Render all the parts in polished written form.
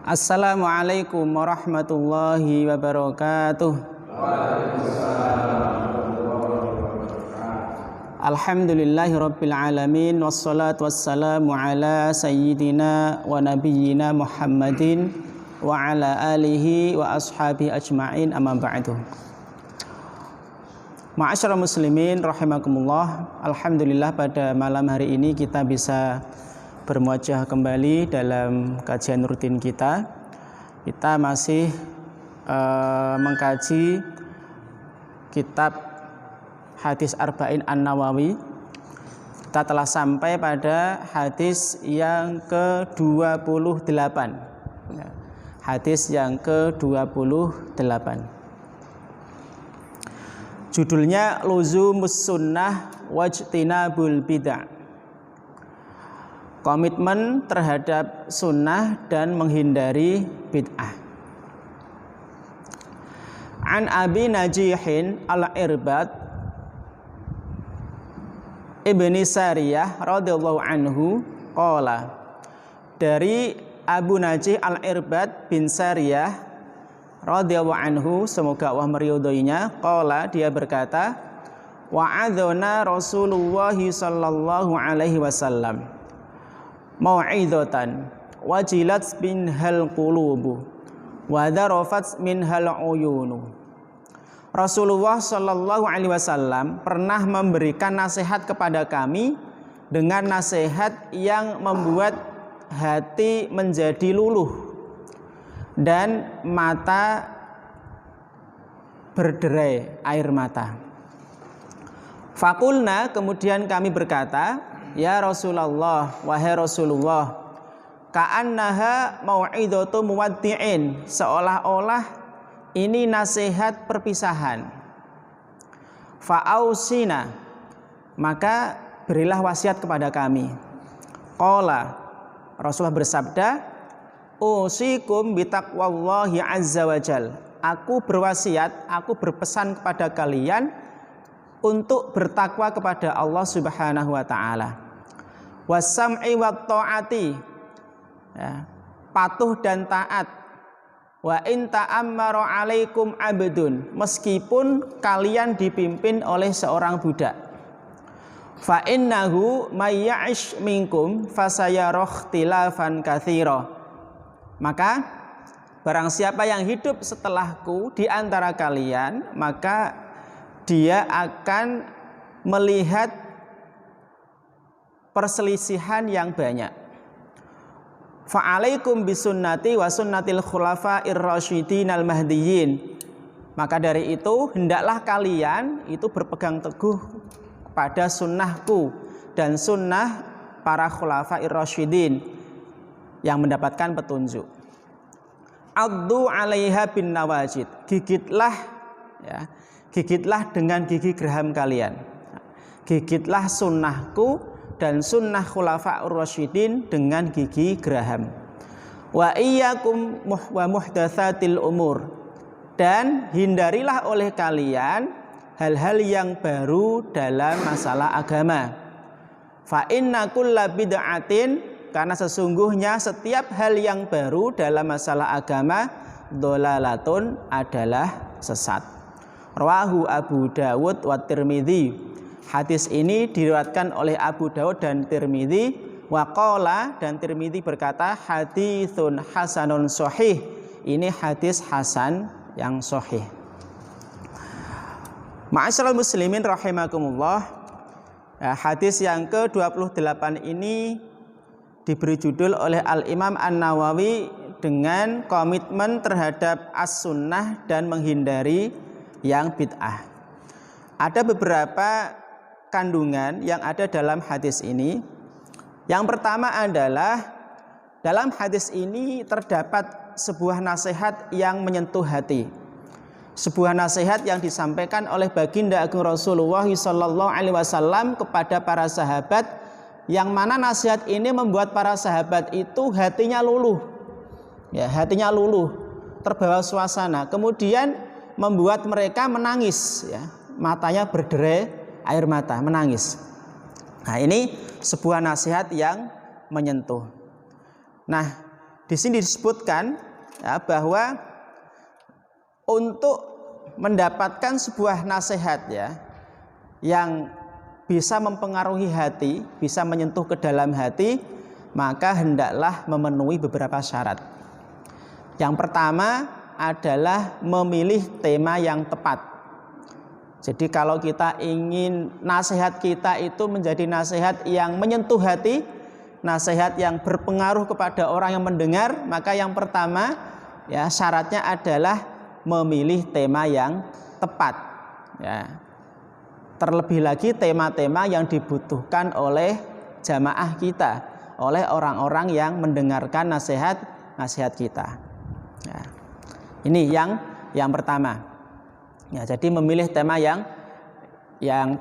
Assalamualaikum warahmatullahi wabarakatuh. Alhamdulillahi rabbil alamin, wassalatu wassalamu ala sayyidina wa nabiyyina Muhammadin wa ala alihi wa ashabihi ajma'in, amma ba'du. Ma'asyiral muslimin rahimakumullah. Alhamdulillah pada malam hari ini kita bisa bermuajah kembali dalam kajian rutin kita. Kita masih mengkaji kitab hadis Arba'in An-Nawawi. Kita telah sampai pada hadis yang ke-28. Hadis yang ke-28. Judulnya Luzumus Sunnah Wajtinabul Bid'ah. Komitmen terhadap sunnah dan menghindari bid'ah. An Abi Najihin Al-Irbad Ibni Sariyah radhiyallahu anhu qala, dari Abu Najih Al-Irbad bin Sariyah radhiyallahu anhu, semoga Allah meridhoinya, qala, dia berkata, wa'adzana Rasulullah sallallahu alaihi wasallam mau'idatan wajilat minhal qulubu wa darafat minhal uyunu. Rasulullah sallallahu alaihi wasallam pernah memberikan nasihat kepada kami dengan nasihat yang membuat hati menjadi luluh dan mata berderai air mata. Fakulna, kemudian kami berkata, ya Rasulullah, wahai Rasulullah, ka'annaha mau'idatu muwaddi'in, seolah-olah ini nasihat perpisahan. Fa'ausina, maka berilah wasiat kepada kami. Qala, Rasulullah bersabda, usikum bitaqwallahi azza wajal, aku berwasiat, aku berpesan kepada kalian untuk bertakwa kepada Allah Subhanahu wa taala. Wasam'i wat ta'ati, ya, patuh dan taat. Wa in ta'ammara 'alaikum 'abdun, meskipun kalian dipimpin oleh seorang budak. Fa innahu may ya'ish minkum fasayara ikhtilafan katsira, maka barang siapa yang hidup setelahku di antara kalian, maka dia akan melihat perselisihan yang banyak. Fa'alaikum bisunnati wa sunnatil khulafa'ir rasyidin al-mahdiyyin, maka dari itu hendaklah kalian itu berpegang teguh pada sunnahku dan sunnah para khulafa'ir rasyidin yang mendapatkan petunjuk. Addu 'alaiha bin nawajid, gigitlah, ya, gigitlah dengan gigi geraham kalian. Gigitlah sunnahku dan sunnah khulafa'ur rasyidin dengan gigi geraham. Wa iyyakum wa muhdatsatil umur, dan hindarilah oleh kalian hal-hal yang baru dalam masalah agama. Fa inna kulla bid'atin, karena sesungguhnya setiap hal yang baru dalam masalah agama, dhalalatun, adalah sesat. Rawahu Abu Dawud wa Tirmidzi. Hadis ini diriwayatkan oleh Abu Dawud dan Tirmidzi. Wa qala, dan Tirmidzi berkata, haditsun hasanun sahih, ini hadis hasan yang sahih. Ma'asyiral muslimin rahimakumullah. Hadis yang ke-28 ini diberi judul oleh Al-Imam An-Nawawi dengan komitmen terhadap as-sunnah dan menghindari yang bid'ah. Ada beberapa kandungan yang ada dalam hadis ini. Yang pertama adalah dalam hadis ini terdapat sebuah nasihat yang menyentuh hati. Sebuah nasihat yang disampaikan oleh baginda agung Rasulullah sallallahu alaihi wasallam kepada para sahabat, yang mana nasihat ini membuat para sahabat itu hatinya luluh. Ya, hatinya luluh, terbawa suasana. Kemudian membuat mereka menangis, ya, matanya berderai air mata, menangis. Nah, ini sebuah nasihat yang menyentuh. Nah, di sini disebutkan ya, bahwa untuk mendapatkan sebuah nasihat ya yang bisa mempengaruhi hati, bisa menyentuh ke dalam hati, maka hendaklah memenuhi beberapa syarat. Yang pertama adalah memilih tema yang tepat. Jadi kalau kita ingin nasihat kita itu menjadi nasihat yang menyentuh hati, nasihat yang berpengaruh kepada orang yang mendengar, maka yang pertama ya syaratnya adalah memilih tema yang tepat. Ya. Terlebih lagi tema-tema yang dibutuhkan oleh jamaah kita, oleh orang-orang yang mendengarkan nasihat kita. Ya. Ini yang pertama. Ya, jadi memilih tema yang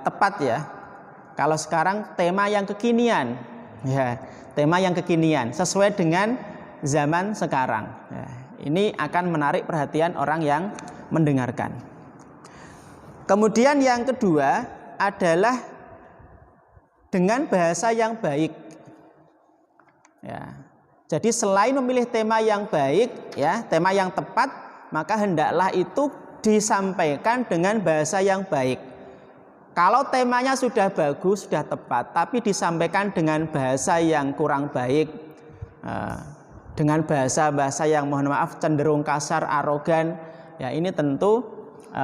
tepat ya. Kalau sekarang tema yang kekinian, ya, tema yang kekinian sesuai dengan zaman sekarang. Ya, ini akan menarik perhatian orang yang mendengarkan. Kemudian yang kedua adalah dengan bahasa yang baik. Ya. Jadi selain memilih tema yang baik, ya, tema yang tepat, maka hendaklah itu disampaikan dengan bahasa yang baik. Kalau temanya sudah bagus, sudah tepat, tapi disampaikan dengan bahasa yang kurang baik, dengan bahasa-bahasa yang mohon maaf cenderung kasar, arogan, ya ini tentu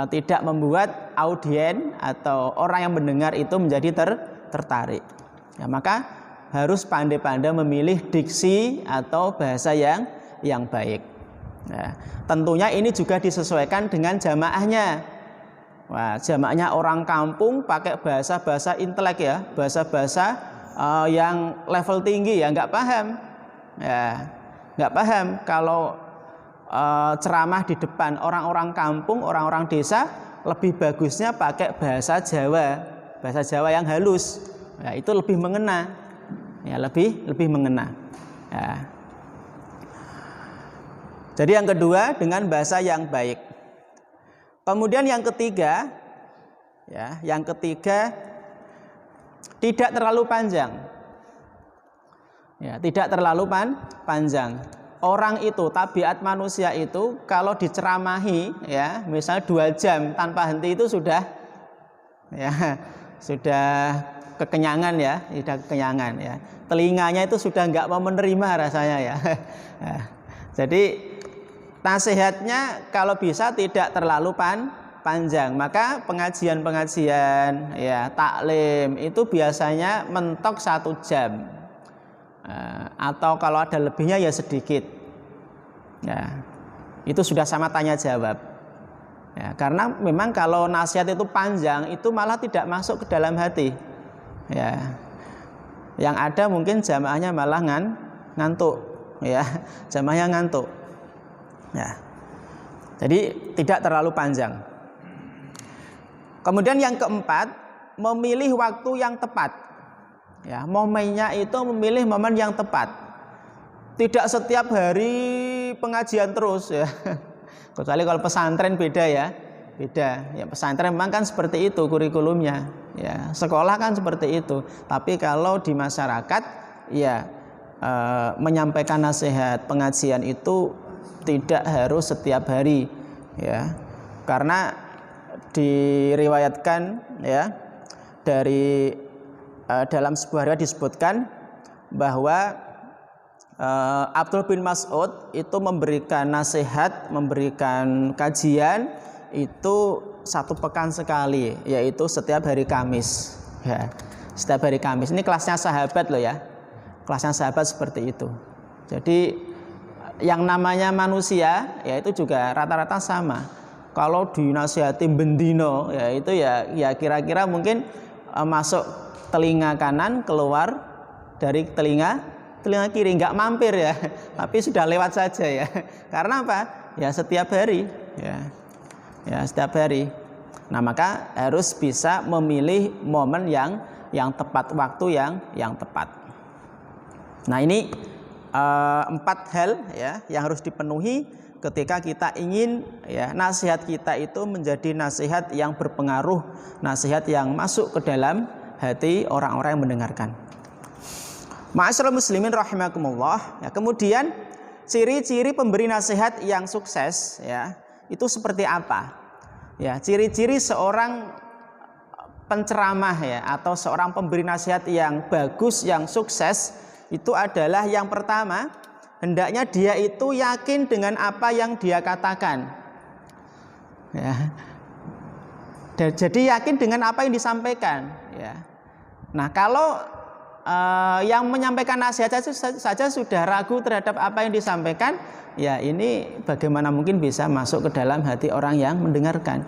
tidak membuat audien atau orang yang mendengar itu menjadi tertarik. Ya, maka harus pandai-pandai memilih diksi atau bahasa yang baik. Nah, tentunya ini juga disesuaikan dengan jamaahnya. Wah, jamaahnya orang kampung pakai bahasa-bahasa intelek ya, bahasa-bahasa yang level tinggi ya, nggak paham. Ya, nggak paham kalau ceramah di depan orang-orang kampung, orang-orang desa, lebih bagusnya pakai bahasa Jawa yang halus. Ya, itu lebih mengena. Ya, lebih mengena. Ya. Jadi yang kedua dengan bahasa yang baik. Kemudian yang ketiga, ya, tidak terlalu panjang. Ya, tidak terlalu panjang. Orang itu, tabiat manusia itu kalau diceramahi, ya, misalnya 2 jam tanpa henti itu sudah kekenyangan ya, sudah kekenyangan ya. Telinganya itu sudah nggak mau menerima rasanya ya. Jadi nasihatnya kalau bisa tidak terlalu panjang. Maka pengajian-pengajian ya, taklim itu biasanya mentok 1 jam. Atau kalau ada lebihnya ya sedikit. Ya, itu sudah sama tanya jawab. Ya, karena memang kalau nasihat itu panjang itu malah tidak masuk ke dalam hati. Ya, yang ada mungkin jamaahnya malah ngantuk. Ya, jamaahnya ngantuk. Ya, jadi tidak terlalu panjang. Kemudian yang keempat, memilih waktu yang tepat. Ya, momennya itu memilih momen yang tepat. Tidak setiap hari pengajian terus ya. Kecuali kalau pesantren beda ya. Beda. Ya, pesantren memang kan seperti itu kurikulumnya. Ya, sekolah kan seperti itu. Tapi kalau di masyarakat ya menyampaikan nasihat pengajian itu tidak harus setiap hari ya. Karena diriwayatkan ya dari dalam sebuah riwayat disebutkan bahwa Abdul bin Mas'ud itu memberikan nasihat, memberikan kajian itu 1 pekan sekali, yaitu setiap hari Kamis. Ya, setiap hari Kamis. Ini kelasnya sahabat loh ya, kelasnya sahabat seperti itu. Jadi yang namanya manusia, ya itu juga rata-rata sama. Kalau dinasihati bendino, ya itu ya kira-kira mungkin masuk telinga kanan, keluar dari telinga kiri, nggak mampir ya, tapi sudah lewat saja ya. Karena apa? Ya setiap hari, ya setiap hari. Nah, maka harus bisa memilih momen yang tepat, waktu yang tepat. Nah, ini 4 hal ya yang harus dipenuhi ketika kita ingin ya nasihat kita itu menjadi nasihat yang berpengaruh, nasihat yang masuk ke dalam hati orang-orang yang mendengarkan. Ma'asyiral muslimin rahimakumullah. Ya, kemudian ciri-ciri pemberi nasihat yang sukses ya, itu seperti apa? Ya, ciri-ciri seorang penceramah ya atau seorang pemberi nasihat yang bagus, yang sukses itu adalah yang pertama, hendaknya dia itu yakin dengan apa yang dia katakan. Ya. Jadi yakin dengan apa yang disampaikan ya. Nah, kalau yang menyampaikan nasihat saja sudah ragu terhadap apa yang disampaikan, ya ini bagaimana mungkin bisa masuk ke dalam hati orang yang mendengarkan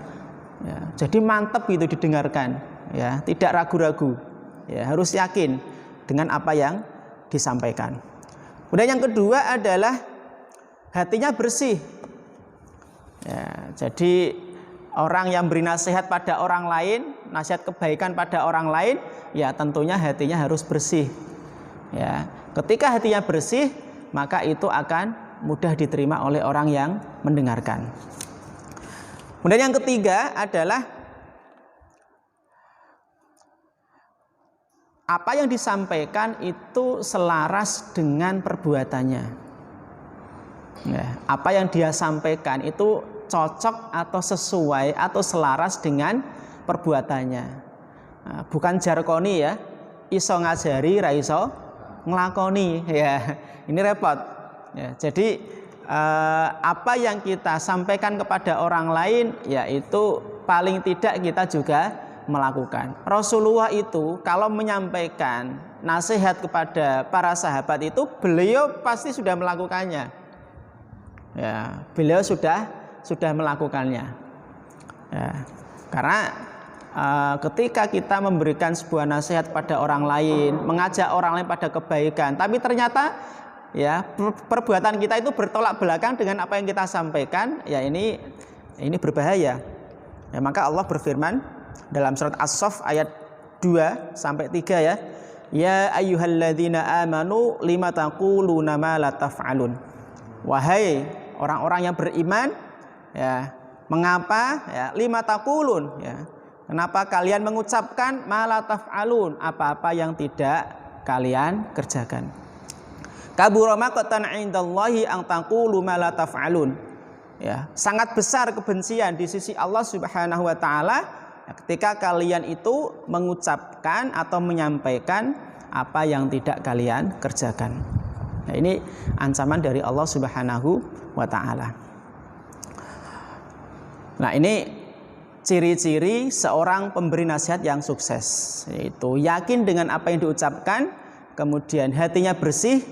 ya. Jadi mantap gitu didengarkan ya, tidak ragu-ragu ya, harus yakin dengan apa yang disampaikan. Kemudian yang kedua adalah hatinya bersih ya. Jadi orang yang beri nasihat pada orang lain, nasihat kebaikan pada orang lain, ya tentunya hatinya harus bersih. Ya, ketika hatinya bersih, maka itu akan mudah diterima oleh orang yang mendengarkan. Kemudian yang ketiga adalah apa yang disampaikan itu selaras dengan perbuatannya. Ya, apa yang dia sampaikan itu cocok atau sesuai atau selaras dengan perbuatannya. Nah, bukan jarkoni ya, iso ngajari ra iso nglakoni ya. Ini repot. Ya, jadi apa yang kita sampaikan kepada orang lain yaitu paling tidak kita juga melakukan. Rasulullah itu kalau menyampaikan nasihat kepada para sahabat itu beliau pasti sudah melakukannya. Ya, beliau sudah melakukannya ya, karena ketika kita memberikan sebuah nasihat pada orang lain, mengajak orang lain pada kebaikan, tapi ternyata ya perbuatan kita itu bertolak belakang dengan apa yang kita sampaikan, ya ini berbahaya ya. Maka Allah berfirman dalam surat As-Saff ayat 2 sampai 3 ya, ya ayyuhalladzina amanu lima taquluna ma la taf'alun. Wahai orang-orang yang beriman ya, mengapa ya lima taqulun ya, kenapa kalian mengucapkan ma la taf'alun, apa-apa yang tidak kalian kerjakan. Kabura maqtan 'indallahi an taqulu ma la taf'alun ya, sangat besar kebencian di sisi Allah Subhanahu wa taala ya, ketika kalian itu mengucapkan atau menyampaikan apa yang tidak kalian kerjakan. Nah, ini ancaman dari Allah Subhanahu wa taala. Nah, ini ciri-ciri seorang pemberi nasihat yang sukses, yaitu yakin dengan apa yang diucapkan, kemudian hatinya bersih,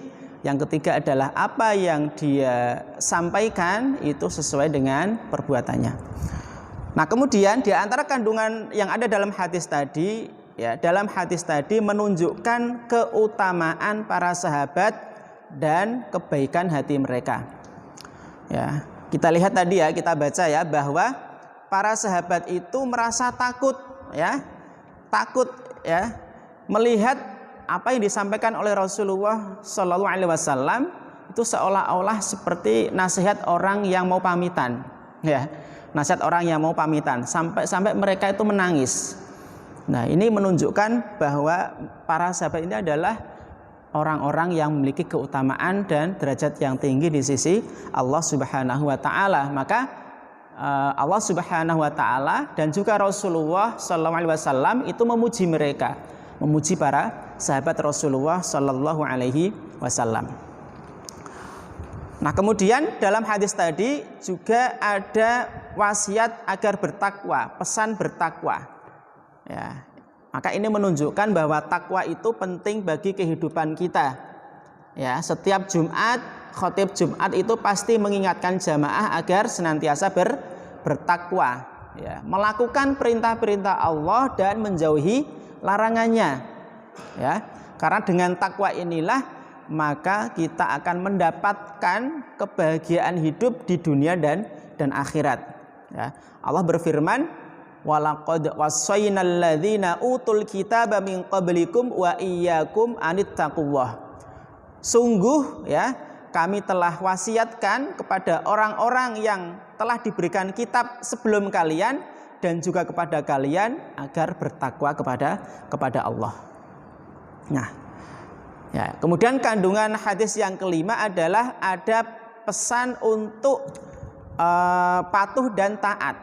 yang ketiga adalah apa yang dia sampaikan itu sesuai dengan perbuatannya. Nah, kemudian di antara kandungan yang ada dalam hadis tadi ya, dalam hadis tadi menunjukkan keutamaan para sahabat dan kebaikan hati mereka. Ya, kita lihat tadi ya, kita baca ya bahwa para sahabat itu merasa takut ya melihat apa yang disampaikan oleh Rasulullah Shallallahu Alaihi Wasallam itu seolah-olah seperti nasihat orang yang mau pamitan ya, nasihat orang yang mau pamitan, sampai mereka itu menangis. Nah, ini menunjukkan bahwa para sahabat ini adalah orang-orang yang memiliki keutamaan dan derajat yang tinggi di sisi Allah Subhanahu wa taala. Maka Allah Subhanahu wa taala dan juga Rasulullah sallallahu alaihi wasallam itu memuji mereka, memuji para sahabat Rasulullah sallallahu alaihi wasallam. Nah, kemudian dalam hadis tadi juga ada wasiat agar bertakwa, pesan bertakwa. Ya, maka ini menunjukkan bahwa takwa itu penting bagi kehidupan kita. Ya, setiap Jumat, khotib Jumat itu pasti mengingatkan jamaah agar senantiasa bertakwa, ya, melakukan perintah-perintah Allah dan menjauhi larangannya. Ya, karena dengan takwa inilah maka kita akan mendapatkan kebahagiaan hidup di dunia dan akhirat. Ya, Allah berfirman, walaqad wassaynal ladzina utul kitaba min qablikum wa iyyakum anittaqullah. Sungguh ya, kami telah wasiatkan kepada orang-orang yang telah diberikan kitab sebelum kalian dan juga kepada kalian agar bertakwa kepada Allah. Nah, ya, kemudian kandungan hadis yang kelima adalah adab pesan untuk patuh dan taat.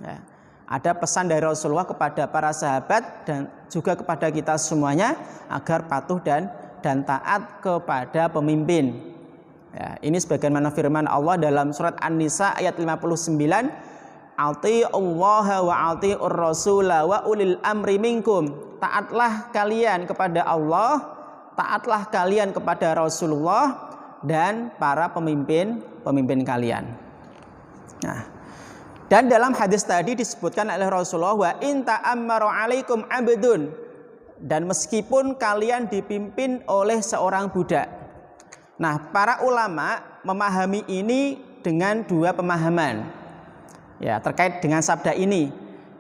Ya. Ada pesan dari Rasulullah kepada para sahabat dan juga kepada kita semuanya agar patuh dan taat kepada pemimpin. Ya, ini sebagaimana firman Allah dalam surat An-Nisa ayat 59, Ati'ullaha wa ati'ur rasula wa ulil amri minkum. Taatlah kalian kepada Allah, taatlah kalian kepada Rasulullah dan para pemimpin kalian. Nah, dan dalam hadis tadi disebutkan oleh Rasulullah, wa in ta'ammaru 'alaikum 'abdun, dan meskipun kalian dipimpin oleh seorang budak. Nah, para ulama memahami ini dengan dua pemahaman. Ya, terkait dengan sabda ini.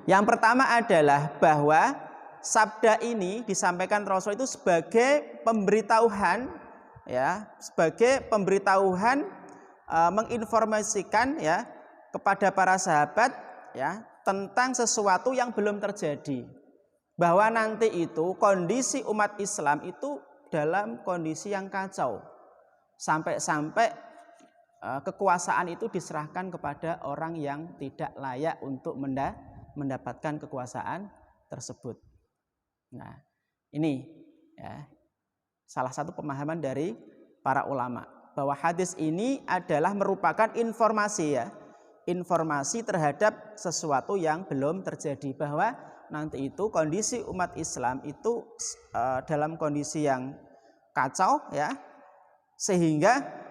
Yang pertama adalah bahwa sabda ini disampaikan Rasul itu sebagai pemberitahuan, ya, sebagai pemberitahuan menginformasikan, ya, kepada para sahabat, ya, tentang sesuatu yang belum terjadi, bahwa nanti itu kondisi umat Islam itu dalam kondisi yang kacau, sampai-sampai kekuasaan itu diserahkan kepada orang yang tidak layak untuk mendapatkan kekuasaan tersebut. Nah, ini, ya, salah satu pemahaman dari para ulama, bahwa hadis ini adalah merupakan informasi, ya, informasi terhadap sesuatu yang belum terjadi, bahwa nanti itu kondisi umat Islam itu dalam kondisi yang kacau, ya, sehingga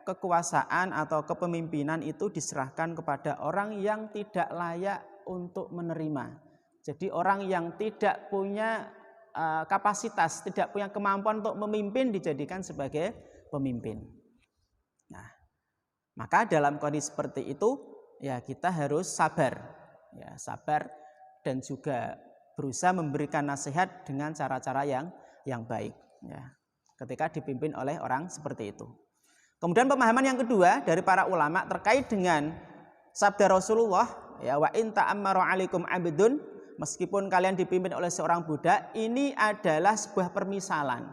kekuasaan atau kepemimpinan itu diserahkan kepada orang yang tidak layak untuk menerima. Jadi orang yang tidak punya kapasitas, tidak punya kemampuan untuk memimpin dijadikan sebagai pemimpin. Nah, maka dalam kondisi seperti itu, ya, kita harus sabar, ya, sabar dan juga berusaha memberikan nasihat dengan cara-cara yang baik, ya, ketika dipimpin oleh orang seperti itu. Kemudian pemahaman yang kedua dari para ulama terkait dengan sabda Rasulullah, ya, wa in ta'ammaru 'alaikum 'abdun, meskipun kalian dipimpin oleh seorang budak, ini adalah sebuah permisalan,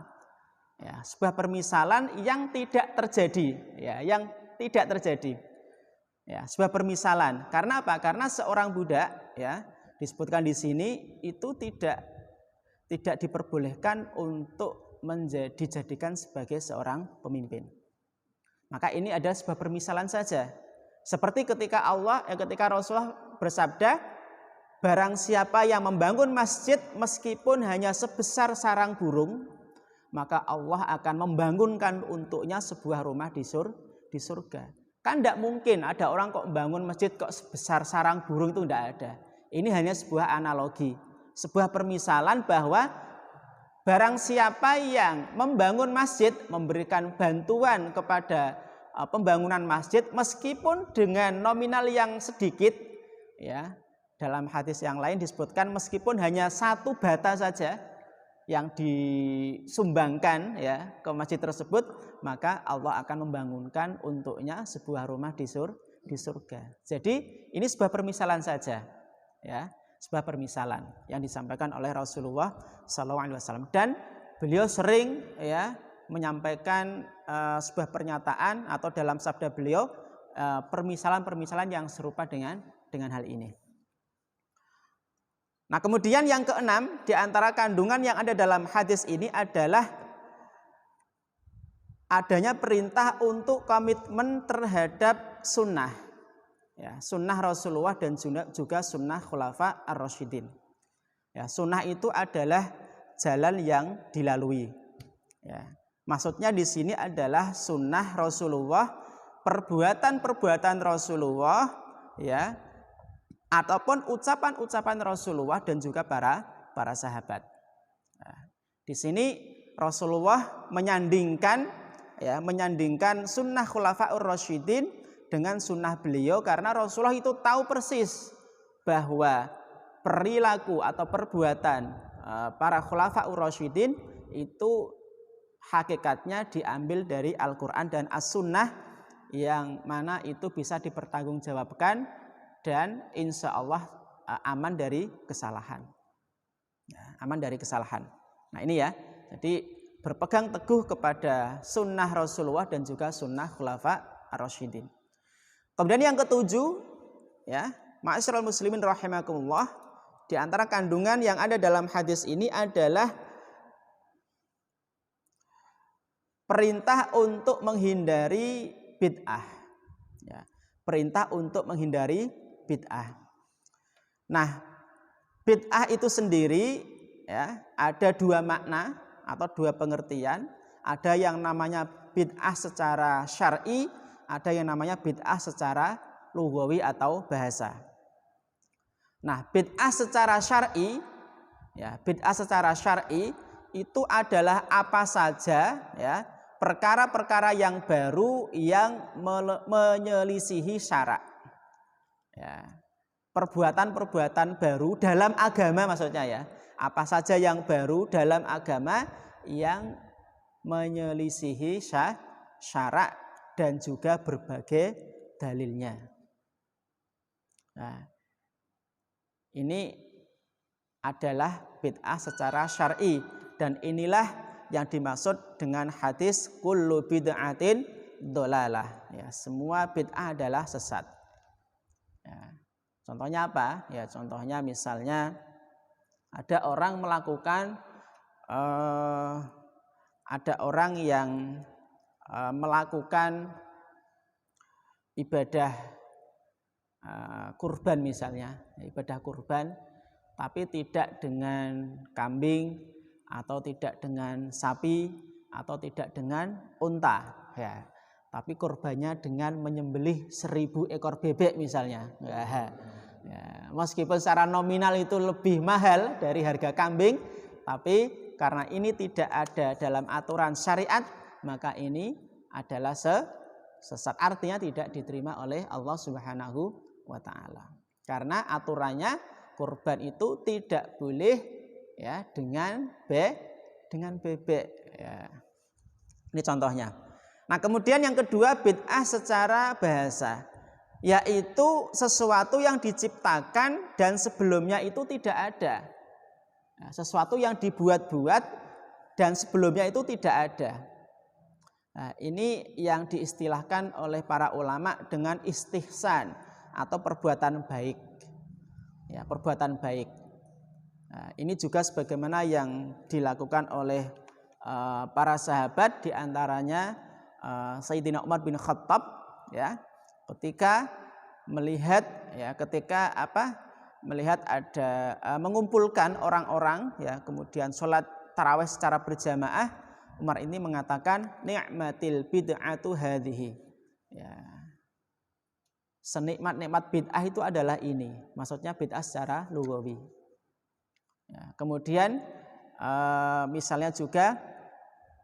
ya, sebuah permisalan yang tidak terjadi, ya, yang tidak terjadi. Ya, sebuah permisalan. Karena apa? Karena seorang budak, ya, disebutkan di sini itu tidak diperbolehkan untuk dijadikan sebagai seorang pemimpin. Maka ini adalah sebuah permisalan saja. Seperti ketika ketika Rasulullah bersabda, barang siapa yang membangun masjid meskipun hanya sebesar sarang burung, maka Allah akan membangunkan untuknya sebuah rumah di surga. Kan tidak mungkin ada orang kok membangun masjid kok sebesar sarang burung, itu tidak ada. Ini hanya sebuah analogi, sebuah permisalan bahwa barang siapa yang membangun masjid, memberikan bantuan kepada pembangunan masjid meskipun dengan nominal yang sedikit, ya, dalam hadis yang lain disebutkan meskipun hanya 1 bata saja yang disumbangkan, ya, ke masjid tersebut, maka Allah akan membangunkan untuknya sebuah rumah di surga. Jadi ini sebuah permisalan saja, ya, sebuah permisalan yang disampaikan oleh Rasulullah SAW, dan beliau sering, ya, menyampaikan sebuah pernyataan atau dalam sabda beliau permisalan-permisalan yang serupa dengan hal ini. Nah, kemudian yang keenam di antara kandungan yang ada dalam hadis ini adalah adanya perintah untuk komitmen terhadap sunnah, ya, sunnah Rasulullah dan juga sunnah Khulafa ar-Rasyidin. Ya, sunnah itu adalah jalan yang dilalui. Ya, maksudnya di sini adalah sunnah Rasulullah, perbuatan-perbuatan Rasulullah, ya, ataupun ucapan-ucapan Rasulullah dan juga para sahabat. Nah, di sini Rasulullah menyandingkan sunnah Khulafaur Rasyidin dengan sunnah beliau, karena Rasulullah itu tahu persis bahwa perilaku atau perbuatan para Khulafaur Rasyidin itu hakikatnya diambil dari Al-Quran dan As-Sunnah, yang mana itu bisa dipertanggungjawabkan dan insya Allah aman dari kesalahan, ya, aman dari kesalahan. Nah, ini, ya, jadi berpegang teguh kepada sunnah Rasulullah dan juga sunnah Khulafa ar-rasyidin. Kemudian yang ketujuh, ya, ma'asyiral muslimin rahimakumullah, di antara kandungan yang ada dalam hadis ini adalah perintah untuk menghindari bid'ah. Ya, perintah untuk menghindari bid'ah. Nah, bid'ah itu sendiri, ya, ada dua makna atau dua pengertian. Ada yang namanya bid'ah secara syar'i, ada yang namanya bid'ah secara lughawi atau bahasa. Nah, bid'ah secara syar'i, ya, bid'ah secara syar'i itu adalah apa saja, ya, perkara-perkara yang baru yang menyelisihi syarak. Ya, perbuatan-perbuatan baru dalam agama maksudnya, ya. Apa saja yang baru dalam agama yang menyelisihi syarak dan juga berbagai dalilnya. Nah, ini adalah bid'ah secara syar'i, dan inilah yang dimaksud dengan hadis kullu bid'atin dhalalah. Ya, semua bid'ah adalah sesat. Ya, contohnya apa? Ya, contohnya misalnya ada orang melakukan ada orang yang melakukan ibadah kurban misalnya, ibadah kurban, tapi tidak dengan kambing atau tidak dengan sapi atau tidak dengan unta, ya. Tapi kurbannya dengan menyembelih 1000 ekor bebek misalnya. Ya, meskipun secara nominal itu lebih mahal dari harga kambing, tapi karena ini tidak ada dalam aturan syariat, maka ini adalah sesat, artinya tidak diterima oleh Allah Subhanahu wa taala. Karena aturannya kurban itu tidak boleh, ya, dengan bebek, ya. Ini contohnya. Nah, kemudian yang kedua bid'ah secara bahasa, yaitu sesuatu yang diciptakan dan sebelumnya itu tidak ada. Nah, sesuatu yang dibuat-buat dan sebelumnya itu tidak ada. Nah, ini yang diistilahkan oleh para ulama dengan istihsan atau perbuatan baik. Ya, perbuatan baik. Nah, ini juga sebagaimana yang dilakukan oleh para sahabat, diantaranya Sayyidina Umar bin Khattab, ya, ketika melihat, ya, melihat ada mengumpulkan orang-orang, ya, kemudian sholat tarawih secara berjamaah, Umar ini mengatakan ni'matil bid'atu hadhihi, ya, senikmat-nikmat bid'ah itu adalah ini, maksudnya bid'ah secara lughawi. Ya, kemudian misalnya juga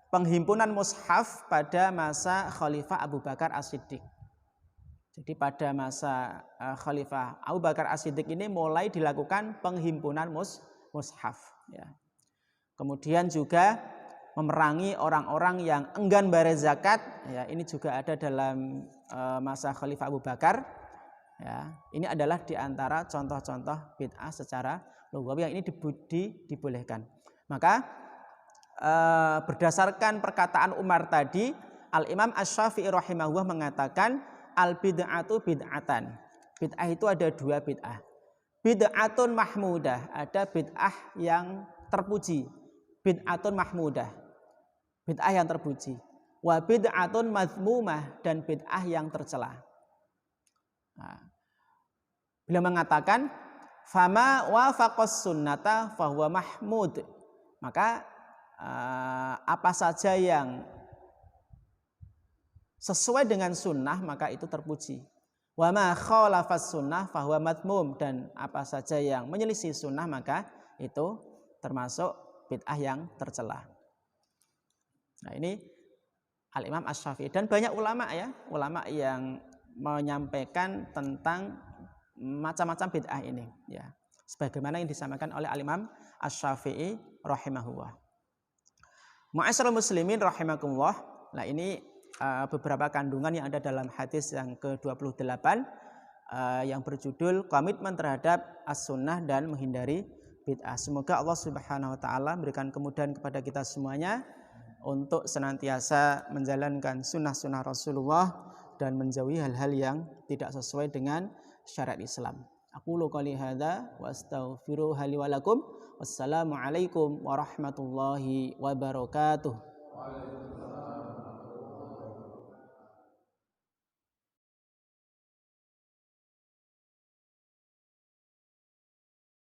penghimpunan mushaf pada masa Khalifah Abu Bakar As-Siddiq. Jadi pada masa Khalifah Abu Bakar As-Siddiq ini mulai dilakukan penghimpunan mushaf, ya. Kemudian juga memerangi orang-orang yang enggan bayar zakat, ya, ini juga ada dalam masa Khalifah Abu Bakar, ya. Ini adalah diantara contoh-contoh bid'ah secara lughawi yang ini dibolehkan. Maka berdasarkan perkataan Umar tadi, Al-Imam Asy-Syafi'i rahimahullah mengatakan al-bid'atu bid'atan. Bid'ah itu ada dua bid'ah. Bid'atun mahmudah, ada bid'ah yang terpuji. Bid'atun mahmudah, bid'ah yang terpuji. Wa bid'atun mazmumah, dan bid'ah yang tercela. Nah, beliau mengatakan fama wafaqas sunnata fahuwa mahmud. Maka apa saja yang sesuai dengan sunnah maka itu terpuji. Wa ma khalafas sunnah fahuwa madmum, dan apa saja yang menyelisih sunnah maka itu termasuk bid'ah yang tercela. Nah, ini Al-Imam Asy-Syafi'i dan banyak ulama, ya, ulama yang menyampaikan tentang macam-macam bid'ah ini, ya, sebagaimana yang disampaikan oleh Al-Imam Asy-Syafi'i rahimahullah. Ma'asyiral muslimin rahimakumullah. Nah, ini beberapa kandungan yang ada dalam hadis yang ke-28 yang berjudul komitmen terhadap as-sunnah dan menghindari bid'ah. Semoga Allah Subhanahu wa taala memberikan kemudahan kepada kita semuanya untuk senantiasa menjalankan sunnah-sunnah Rasulullah dan menjauhi hal-hal yang tidak sesuai dengan syariat Islam. Aqulu qouli hadza wa astaghfiru li wa lakum. Wassalamualaikum warahmatullahi wabarakatuh.